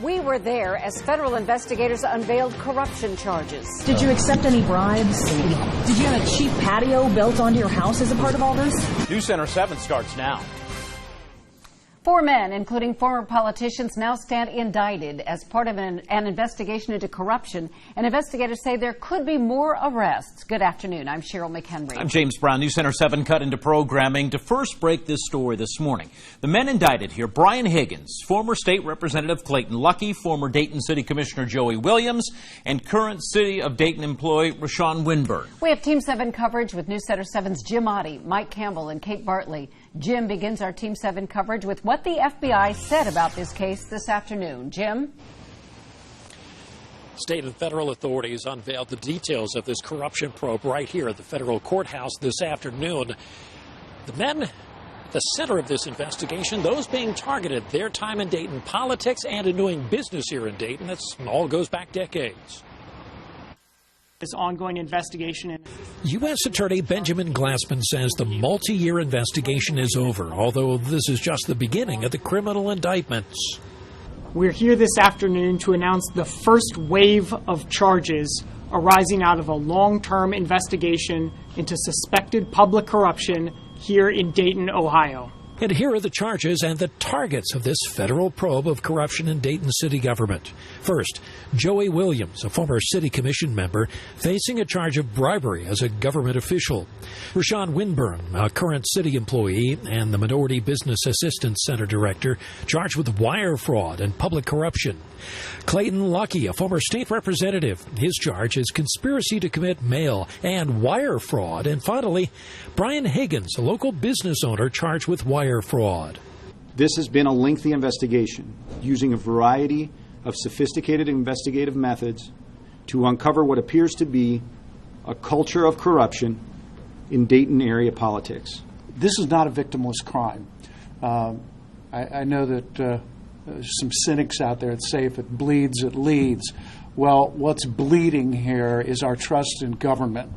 We were there as federal investigators unveiled corruption charges. Did you accept any bribes? Did you have a cheap patio built onto your house as a part of all this? News Center 7 starts now. 4 men, including former politicians, now stand indicted as part of an investigation into corruption. And investigators say there could be more arrests. Good afternoon. I'm Cheryl McHenry. I'm James Brown. News Center 7 cut into programming to first break this story this morning. The men indicted here: Brian Higgins, former state representative Clayton Luckey, former Dayton City Commissioner Joey Williams, and current City of Dayton employee Rashawn Winburn. We have Team 7 coverage with News Center 7's Jim Otte, Mike Campbell, and Kate Bartley. Jim begins our Team 7 coverage with what the FBI said about this case this afternoon. Jim? State and federal authorities unveiled the details of this corruption probe right here at the federal courthouse this afternoon. The men, the center of this investigation, those being targeted, their time in Dayton politics and in doing business here in Dayton, that all goes back decades. This ongoing investigation. U.S. Attorney Benjamin Glassman says the multi-year investigation is over, although this is just the beginning of the criminal indictments. We're here this afternoon to announce the first wave of charges arising out of a long-term investigation into suspected public corruption here in Dayton, Ohio. And here are the charges and the targets of this federal probe of corruption in Dayton city government. First, Joey Williams, a former city commission member, facing a charge of bribery as a government official. Rashawn Winburn, a current city employee and the Minority Business Assistance Center director, charged with wire fraud and public corruption. Clayton Luckey, a former state representative, his charge is conspiracy to commit mail and wire fraud. And finally, Brian Higgins, a local business owner, charged with wire fraud. This has been a lengthy investigation using a variety of sophisticated investigative methods to uncover what appears to be a culture of corruption in Dayton area politics. This is not a victimless crime. I know that there's some cynics out there that say if it bleeds, it leads. Well, what's bleeding here is our trust in government.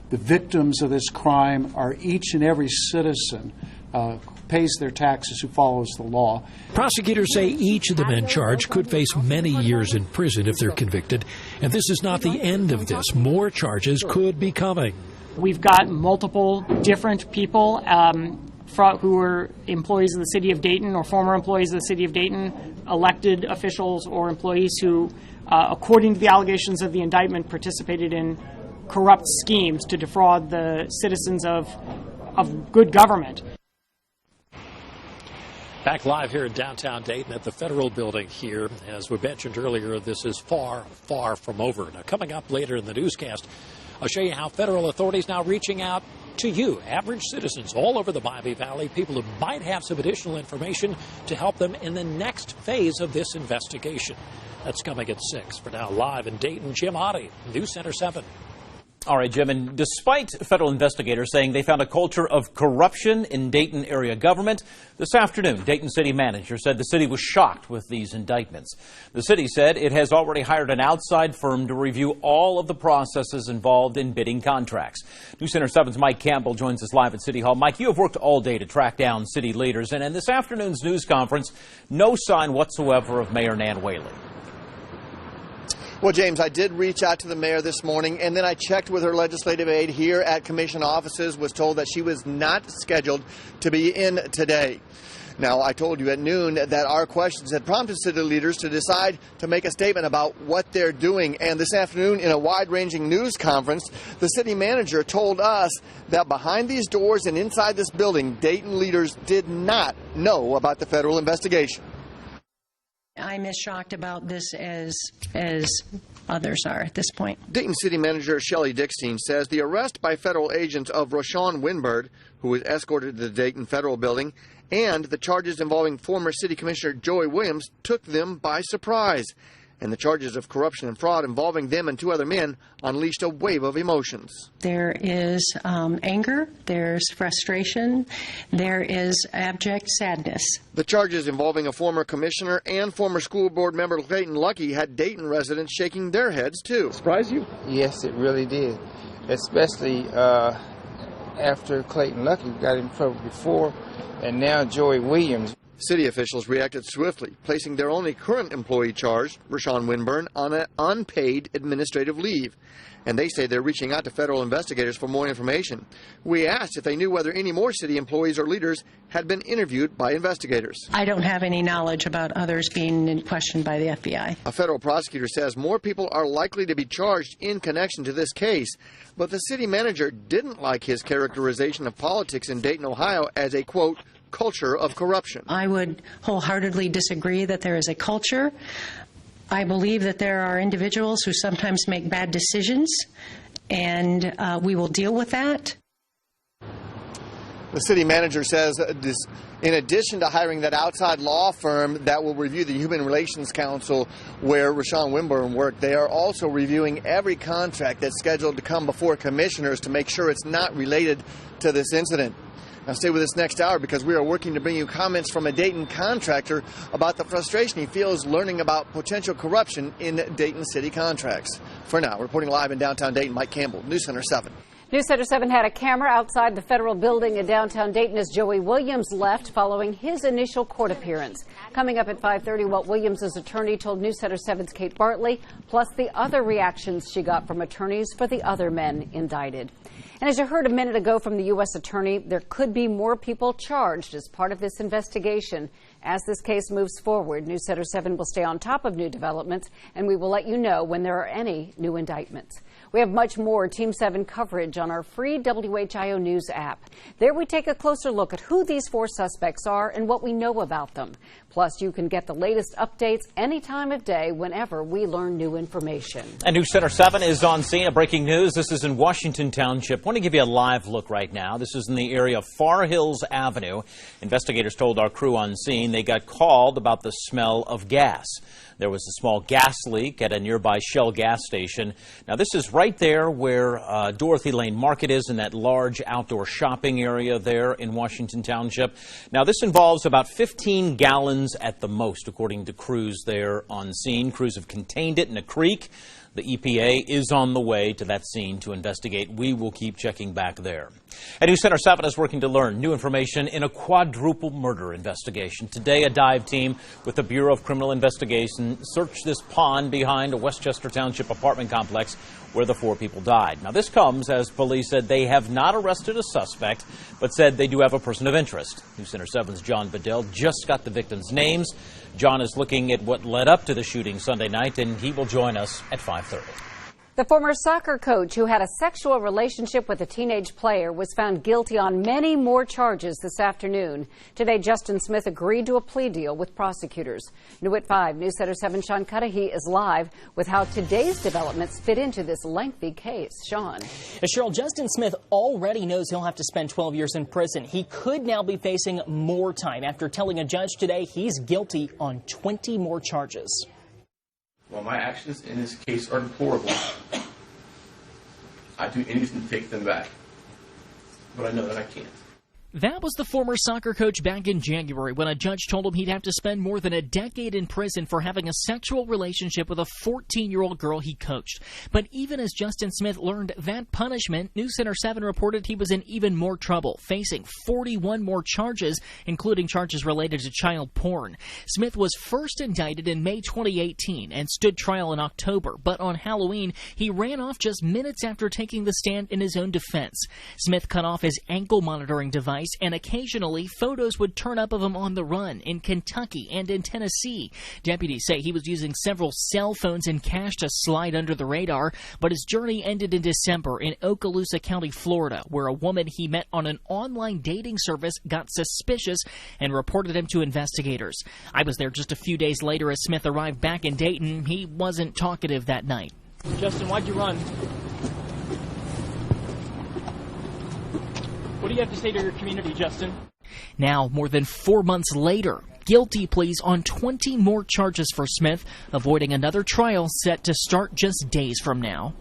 The victims of this crime are each and every citizen who pays their taxes, who follows the law. Prosecutors say each of the men charged could face many years in prison if they're convicted. And this is not the end of this. More charges could be coming. We've got multiple different people who are employees of the city of Dayton or former employees of the city of Dayton, elected officials or employees who, according to the allegations of the indictment, participated in corrupt schemes to defraud the citizens of good government. Back live here in downtown Dayton at the Federal Building here. As we mentioned earlier, this is far, far from over. Now, coming up later in the newscast, I'll show you how federal authorities now reaching out to you, average citizens all over the Mojave Valley, people who might have some additional information to help them in the next phase of this investigation. That's coming at 6. For now, live in Dayton, Jim Otte, News Center 7. All right, Jim, and despite federal investigators saying they found a culture of corruption in Dayton area government, this afternoon, Dayton city manager said the city was shocked with these indictments. The city said it has already hired an outside firm to review all of the processes involved in bidding contracts. News Center 7's Mike Campbell joins us live at City Hall. Mike, you have worked all day to track down city leaders, and in this afternoon's news conference, no sign whatsoever of Mayor Nan Whaley. Well, James, I did reach out to the mayor this morning, and then I checked with her legislative aide here at commission offices, was told that she was not scheduled to be in today. Now, I told you at noon that our questions had prompted city leaders to decide to make a statement about what they're doing. And this afternoon, in a wide-ranging news conference, the city manager told us that behind these doors and inside this building, Dayton leaders did not know about the federal investigation. I'm as shocked about this as others are at this point. Dayton City Manager Shelley Dickstein says the arrest by federal agents of Rashawn Winburn, who was escorted to the Dayton Federal Building, and the charges involving former City Commissioner Joey Williams took them by surprise. And the charges of corruption and fraud involving them and 2 other men unleashed a wave of emotions. There is anger, there's frustration, there is abject sadness. The charges involving a former commissioner and former school board member Clayton Luckey had Dayton residents shaking their heads, too. Surprise you? Yes, it really did, especially after Clayton Luckey got in trouble before, and now Joey Williams. City officials reacted swiftly, placing their only current employee charged, Rashawn Winburn, on an unpaid administrative leave. And they say they're reaching out to federal investigators for more information. We asked if they knew whether any more city employees or leaders had been interviewed by investigators. I don't have any knowledge about others being questioned by the FBI. A federal prosecutor says more people are likely to be charged in connection to this case, but the city manager didn't like his characterization of politics in Dayton, Ohio as a, quote, culture of corruption. I would wholeheartedly disagree that there is a culture. I believe that there are individuals who sometimes make bad decisions, and we will deal with that. The city manager says in addition to hiring that outside law firm that will review the Human Relations Council where Rashawn Winburn worked, they are also reviewing every contract that's scheduled to come before commissioners to make sure it's not related to this incident. Now stay with us next hour because we are working to bring you comments from a Dayton contractor about the frustration he feels learning about potential corruption in Dayton city contracts. For now, reporting live in downtown Dayton, Mike Campbell, News Center 7. News Center 7 had a camera outside the federal building in downtown Dayton as Joey Williams left following his initial court appearance. Coming up at 5:30, Walt Williams' attorney told News Center 7's Kate Bartley, plus the other reactions she got from attorneys for the other men indicted. And as you heard a minute ago from the U.S. attorney, there could be more people charged as part of this investigation. As this case moves forward, News Center 7 will stay on top of new developments, and we will let you know when there are any new indictments. We have much more Team 7 coverage on our free WHIO News app. There we take a closer look at who these 4 suspects are and what we know about them. Plus, you can get the latest updates any time of day whenever we learn new information. And News Center 7 is on scene. Breaking news. This is in Washington Township. I want to give you a live look right now. This is in the area of Far Hills Avenue. Investigators told our crew on scene they got called about the smell of gas. There was a small gas leak at a nearby Shell gas station. Now, this is right there where Dorothy Lane Market is, in that large outdoor shopping area there in Washington Township. Now, this involves about 15 gallons at the most, according to crews there on scene. Crews have contained it in a creek. The EPA is on the way to that scene to investigate. We will keep checking back there. And News Center 7 is working to learn new information in a quadruple murder investigation. Today, a dive team with the Bureau of Criminal Investigation searched this pond behind a Westchester Township apartment complex where the 4 people died. Now, this comes as police said they have not arrested a suspect, but said they do have a person of interest. News Center 7's John Bedell just got the victims' names. John is looking at what led up to the shooting Sunday night, and he will join us at 5:30. The former soccer coach who had a sexual relationship with a teenage player was found guilty on many more charges this afternoon. Today, Justin Smith agreed to a plea deal with prosecutors. New at 5, News Center 7's Sean Cudahy is live with how today's developments fit into this lengthy case. Sean. Cheryl, Justin Smith already knows he'll have to spend 12 years in prison. He could now be facing more time after telling a judge today he's guilty on 20 more charges. While my actions in this case are deplorable, I do anything to take them back. But I know that I can't. That was the former soccer coach back in January when a judge told him he'd have to spend more than a decade in prison for having a sexual relationship with a 14-year-old girl he coached. But even as Justin Smith learned that punishment, News Center 7 reported he was in even more trouble, facing 41 more charges, including charges related to child porn. Smith was first indicted in May 2018 and stood trial in October, but on Halloween, he ran off just minutes after taking the stand in his own defense. Smith cut off his ankle monitoring device, and occasionally photos would turn up of him on the run in Kentucky and in Tennessee. Deputies say he was using several cell phones and cash to slide under the radar, but his journey ended in December in Okaloosa County, Florida, where a woman he met on an online dating service got suspicious and reported him to investigators. I was there just a few days later as Smith arrived back in Dayton. He wasn't talkative that night. Justin, why'd you run? What do you have to say to your community, Justin? Now, more than 4 months later, guilty pleas on 20 more charges for Smith, avoiding another trial set to start just days from now.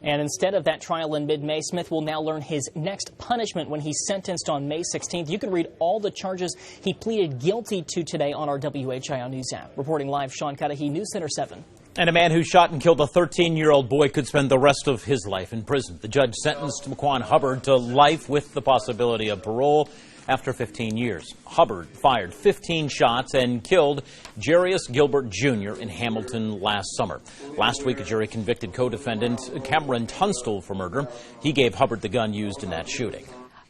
And instead of that trial in mid-May, Smith will now learn his next punishment when he's sentenced on May 16th. You can read all the charges he pleaded guilty to today on our WHIO News app. Reporting live, Sean Cudahy, News Center 7. And a man who shot and killed a 13-year-old boy could spend the rest of his life in prison. The judge sentenced McQuan Hubbard to life with the possibility of parole. after 15 years. Hubbard fired 15 shots and killed Jarius Gilbert Jr. in Hamilton last summer. Last week, a jury convicted co-defendant Cameron Tunstall for murder. He gave Hubbard the gun used in that shooting.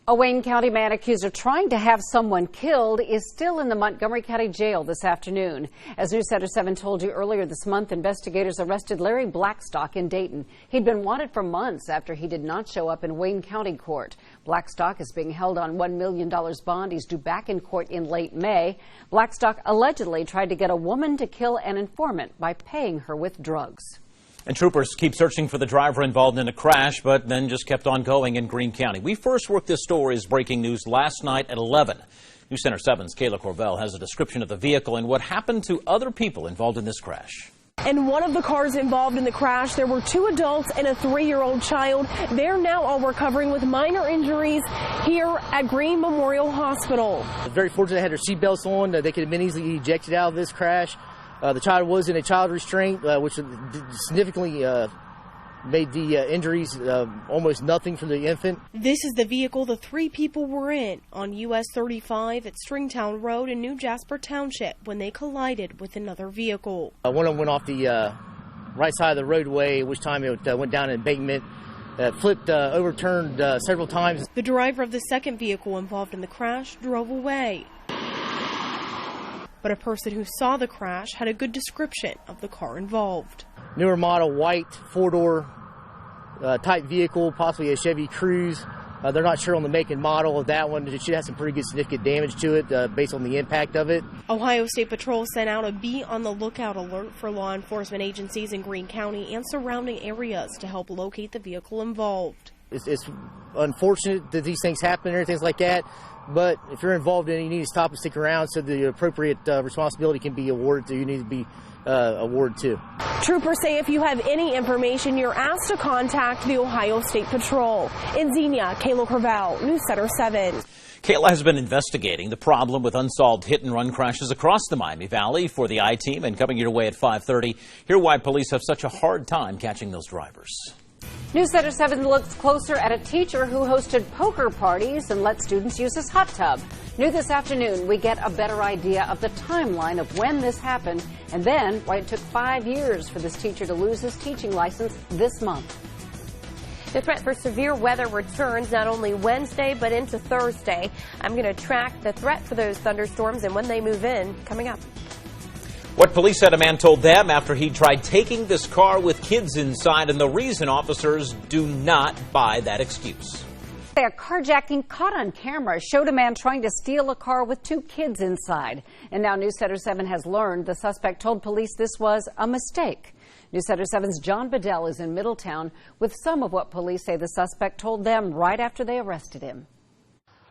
A Wayne County man accused of trying to have someone killed is still in the Montgomery County Jail this afternoon. As News Center 7 told you earlier this month, investigators arrested Larry Blackstock in Dayton. He'd been wanted for months after he did not show up in Wayne County court. Blackstock is being held on $1 million bond. He's due back in court in late May. Blackstock allegedly tried to get a woman to kill an informant by paying her with drugs. And troopers keep searching for the driver involved in a crash, but then just kept on going in Greene County. We first worked this story as breaking news last night at 11. News Center 7's Kayla Corvell has a description of the vehicle and what happened to other people involved in this crash. In one of the cars involved in the crash, there were 2 adults and a 3-year-old child. They're now all recovering with minor injuries here at Greene Memorial Hospital. Very fortunate they had their seatbelts on. They could have been easily ejected out of this crash. The child was in a child restraint, which significantly made the injuries almost nothing for the infant. This is the vehicle the 3 people were in on US 35 at Stringtown Road in New Jasper Township when they collided with another vehicle. One of them went off the right side of the roadway, which time it went down an embankment. Flipped, overturned several times. The driver of the second vehicle involved in the crash drove away. But a person who saw the crash had a good description of the car involved. Newer model, white, 4-door type vehicle, possibly a Chevy Cruze. They're not sure on the make and model of that one. It should have some pretty good significant damage to it based on the impact of it. Ohio State Patrol sent out a Be on the Lookout alert for law enforcement agencies in Greene County and surrounding areas to help locate the vehicle involved. It's unfortunate that these things happen and everything like that. But if you're involved in it, you need to stop and stick around so the appropriate responsibility can be awarded to you. Need to be awarded to. Troopers say if you have any information, you're asked to contact the Ohio State Patrol. In Xenia, Kayla Corvell, News Center 7. Kayla has been investigating the problem with unsolved hit-and-run crashes across the Miami Valley for the I-Team, and coming your way at 5:30. Hear why police have such a hard time catching those drivers. News Center 7 looks closer at a teacher who hosted poker parties and let students use his hot tub. New this afternoon, we get a better idea of the timeline of when this happened and then why it took 5 years for this teacher to lose his teaching license this month. The threat for severe weather returns not only Wednesday but into Thursday. I'm going to track the threat for those thunderstorms and when they move in coming up. What police said a man told them after he tried taking this car with kids inside, and the reason officers do not buy that excuse. A carjacking caught on camera showed a man trying to steal a car with 2 kids inside. And now News Center 7 has learned the suspect told police this was a mistake. News Center 7's John Bedell is in Middletown with some of what police say the suspect told them right after they arrested him.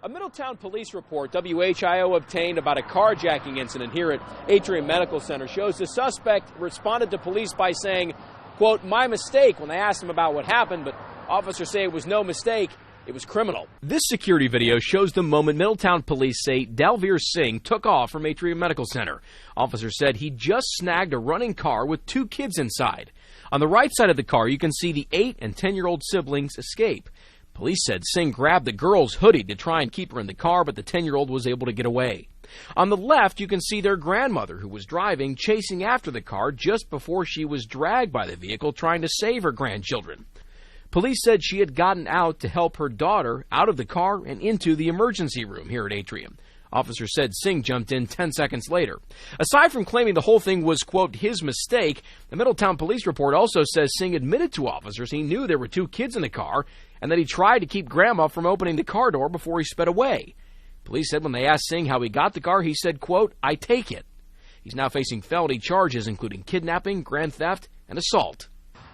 A Middletown police report WHIO obtained about a carjacking incident here at Atrium Medical Center shows the suspect responded to police by saying, quote, "My mistake," when they asked him about what happened, but officers say it was no mistake. It was criminal. This security video shows the moment Middletown police say Dalveer Singh took off from Atrium Medical Center. Officers said he just snagged a running car with 2 kids inside. On the right side of the car, you can see the 8- and 10-year-old siblings escape. Police said Singh grabbed the girl's hoodie to try and keep her in the car, but the 10-year-old was able to get away. On the left, you can see their grandmother, who was driving, chasing after the car just before she was dragged by the vehicle, trying to save her grandchildren. Police said she had gotten out to help her daughter out of the car and into the emergency room here at Atrium. Officers said Singh jumped in 10 seconds later. Aside from claiming the whole thing was, quote, his mistake, the Middletown police report also says Singh admitted to officers he knew there were 2 kids in the car and that he tried to keep Grandma from opening the car door before he sped away. Police said when they asked Singh how he got the car, he said, quote, "I take it." He's now facing felony charges, including kidnapping, grand theft, and assault.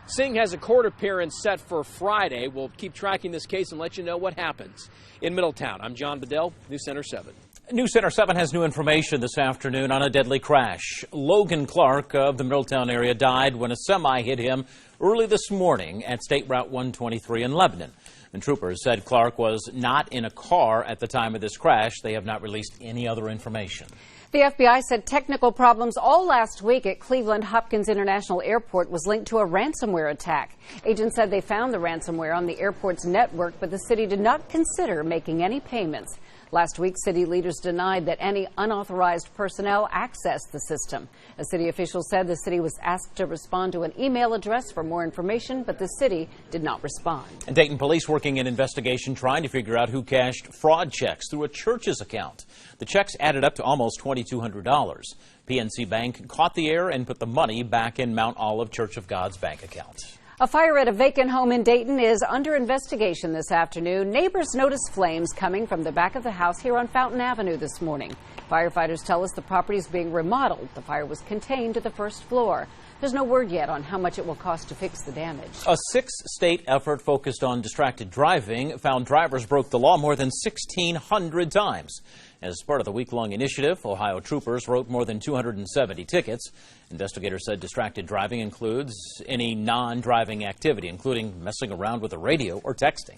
Singh has a court appearance set for Friday. We'll keep tracking this case and let you know what happens. In Middletown, I'm John Bedell, News Center 7. News Center 7 has new information this afternoon on a deadly crash. Logan Clark of the Middletown area died when a semi hit him early this morning at State Route 123 in Lebanon. And troopers said Clark was not in a car at the time of this crash. They have not released any other information. The FBI said technical problems all last week at Cleveland Hopkins International Airport was linked to a ransomware attack. Agents said they found the ransomware on the airport's network, but the city did not consider making any payments. Last week, city leaders denied that any unauthorized personnel accessed the system. A city official said the city was asked to respond to an email address for more information, but the city did not respond. And Dayton police working an investigation trying to figure out who cashed fraud checks through a church's account. The checks added up to almost $2,200. PNC Bank caught the error and put the money back in Mount Olive Church of God's bank account. A fire at a vacant home in Dayton is under investigation this afternoon. Neighbors noticed flames coming from the back of the house here on Fountain Avenue this morning. Firefighters tell us the property is being remodeled. The fire was contained to the first floor. There's no word yet on how much it will cost to fix the damage. A 6-state effort focused on distracted driving found drivers broke the law more than 1,600 times. As part of the week-long initiative, Ohio troopers wrote more than 270 tickets. Investigators said distracted driving includes any non-driving activity, including messing around with the radio or texting.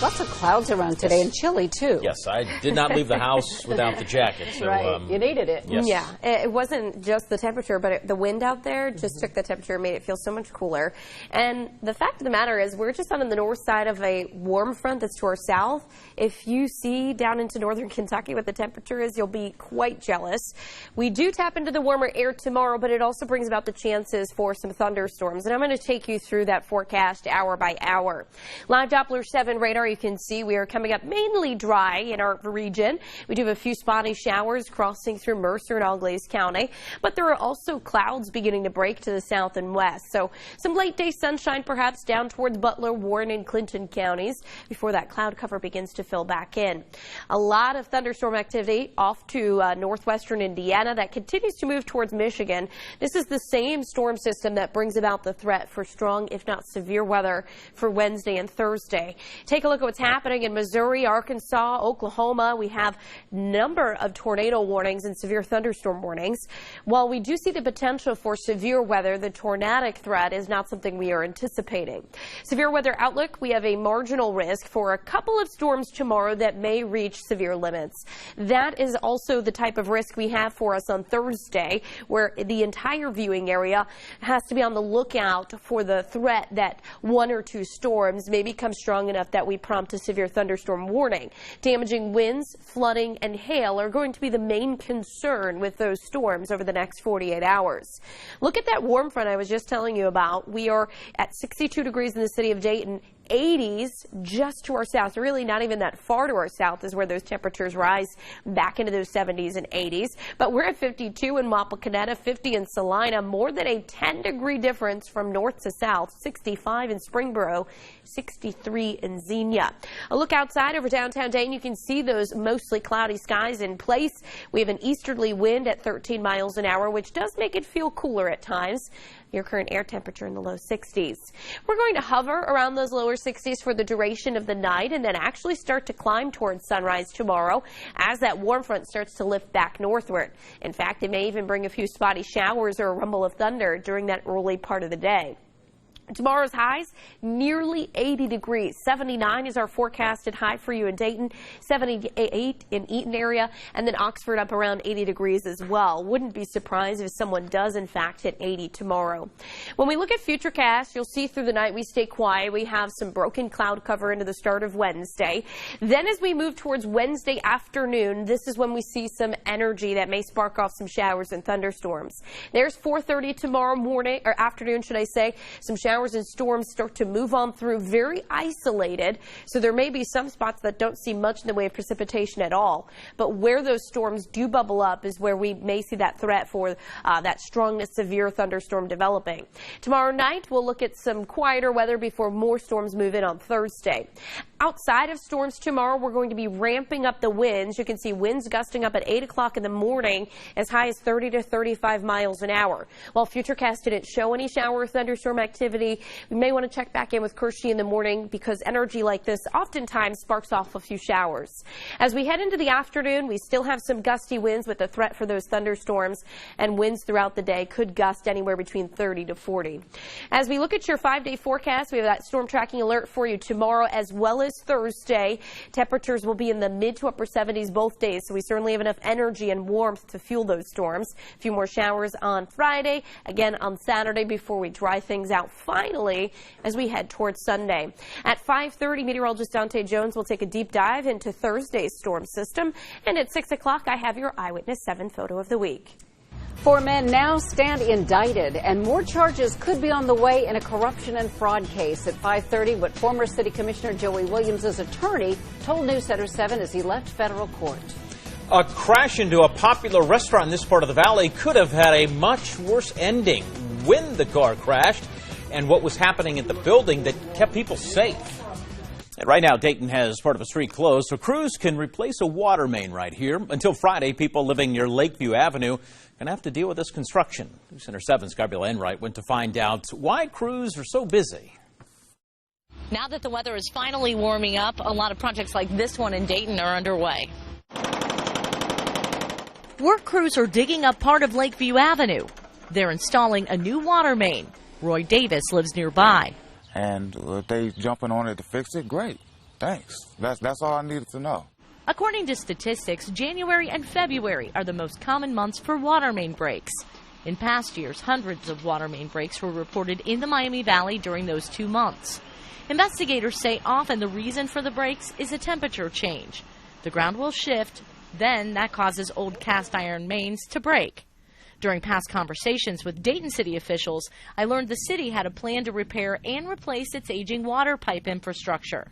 Lots of clouds around today and chilly, too. Yes, I did not leave the house without the jacket. So, right, you needed it. Yes. Yeah, it wasn't just the temperature, but the wind out there just took the temperature and made it feel so much cooler. And the fact of the matter is we're just on the north side of a warm front that's to our south. If you see down into northern Kentucky what the temperature is, you'll be quite jealous. We do tap into the warmer air tomorrow, but it also brings about the chances for some thunderstorms. And I'm going to take you through that forecast hour by hour. Live Doppler 7 radar, you can see we are coming up mainly dry in our region. We do have a few spotty showers crossing through Mercer and Auglaize County, but there are also clouds beginning to break to the south and west. So some late day sunshine perhaps down towards Butler, Warren, and Clinton counties before that cloud cover begins to fill back in. A lot of thunderstorm activity off to northwestern Indiana that continues to move towards Michigan. This is the same storm system that brings about the threat for strong, if not severe weather for Wednesday and Thursday. Take a look at what's happening in Missouri, Arkansas, Oklahoma. We have a number of tornado warnings and severe thunderstorm warnings. While we do see the potential for severe weather, the tornadic threat is not something we are anticipating. Severe weather outlook, we have a marginal risk for a couple of storms tomorrow that may reach severe limits. That is also the type of risk we have for us on Thursday, where the entire viewing area has to be on the lookout for the threat that one or two storms may become strong enough that we prompt a severe thunderstorm warning. Damaging winds, flooding, and hail are going to be the main concern with those storms over the next 48 hours. Look at that warm front I was just telling you about. We are at 62 degrees in the city of Dayton. 80s just to our south, really not even that far to our south is where those temperatures rise back into those 70s and 80s. But we're at 52 in Wapakoneta, 50 in Salina, more than a 10-degree difference from north to south, 65 in Springboro, 63 in Xenia. A look outside over downtown Dayton, you can see those mostly cloudy skies in place. We have an easterly wind at 13 miles an hour, which does make it feel cooler at times. Your current air temperature in the low 60s. We're going to hover around those lower 60s for the duration of the night and then actually start to climb towards sunrise tomorrow as that warm front starts to lift back northward. In fact, it may even bring a few spotty showers or a rumble of thunder during that early part of the day. Tomorrow's highs, nearly 80 degrees. 79 is our forecasted high for you in Dayton, 78 in Eaton area, and then Oxford up around 80 degrees as well. Wouldn't be surprised if someone does, in fact, hit 80 tomorrow. When we look at Futurecast, you'll see through the night we stay quiet. We have some broken cloud cover into the start of Wednesday. Then as we move towards Wednesday afternoon, this is when we see some energy that may spark off some showers and thunderstorms. There's 4:30 tomorrow morning, or afternoon, should I say. Some showers and storms start to move on through, very isolated, so there may be some spots that don't see much in the way of precipitation at all. But where those storms do bubble up is where we may see that threat for that strong to severe thunderstorm developing. Tomorrow night, we'll look at some quieter weather before more storms move in on Thursday. Outside of storms tomorrow, we're going to be ramping up the winds. You can see winds gusting up at 8 o'clock in the morning as high as 30 to 35 miles an hour. While Futurecast didn't show any shower or thunderstorm activity, we may want to check back in with Kirsty in the morning because energy like this oftentimes sparks off a few showers. As we head into the afternoon, we still have some gusty winds with the threat for those thunderstorms, and winds throughout the day could gust anywhere between 30 to 40. As we look at your 5-day forecast, we have that storm tracking alert for you tomorrow as well as Thursday. Temperatures will be in the mid to upper 70s both days, so we certainly have enough energy and warmth to fuel those storms. A few more showers on Friday, again on Saturday before we dry things out finally finally as we head towards Sunday. At 5:30, meteorologist Dante Jones will take a deep dive into Thursday's storm system. And at 6 o'clock, I have your Eyewitness 7 photo of the week. 4 men now stand indicted, and more charges could be on the way in a corruption and fraud case. At 5:30, what former City Commissioner Joey Williams' attorney told News Center 7 as he left federal court. A crash into a popular restaurant in this part of the valley could have had a much worse ending. When the car crashed and what was happening at the building that kept people safe. And right now, Dayton has part of a street closed, so crews can replace a water main right here. Until Friday, people living near Lakeview Avenue are going to have to deal with this construction. News Center 7's Gabrielle Enright went to find out why crews are so busy. Now that the weather is finally warming up, a lot of projects like this one in Dayton are underway. Work crews are digging up part of Lakeview Avenue. They're installing a new water main. Roy Davis lives nearby. And if they jumping on it to fix it, great. Thanks. That's all I needed to know. According to statistics, January and February are the most common months for water main breaks. In past years, hundreds of water main breaks were reported in the Miami Valley during those 2 months. Investigators say often the reason for the breaks is a temperature change. The ground will shift, then that causes old cast iron mains to break. During past conversations with Dayton City officials, I learned the city had a plan to repair and replace its aging water pipe infrastructure.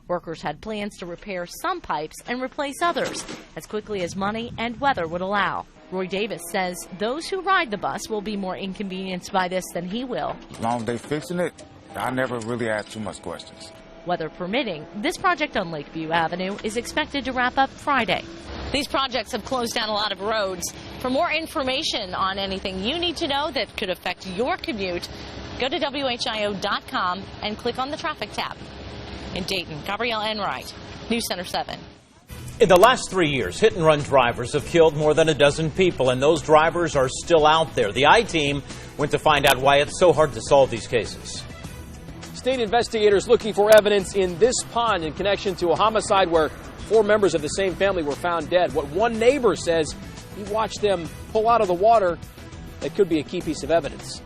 Workers had plans to repair some pipes and replace others as quickly as money and weather would allow. Roy Davis says those who ride the bus will be more inconvenienced by this than he will. As long as they're fixing it, I never really ask too much questions. Weather permitting, this project on Lakeview Avenue is expected to wrap up Friday. These projects have closed down a lot of roads. For more information on anything you need to know that could affect your commute, go to WHIO.com and click on the traffic tab. In Dayton, Gabrielle Enright, News Center 7. In the last 3 years, hit-and-run drivers have killed more than a dozen people, and those drivers are still out there. The I-Team went to find out why it's so hard to solve these cases. State investigators looking for evidence in this pond in connection to a homicide where 4 members of the same family were found dead. What one neighbor says, he watched them pull out of the water. That could be a key piece of evidence.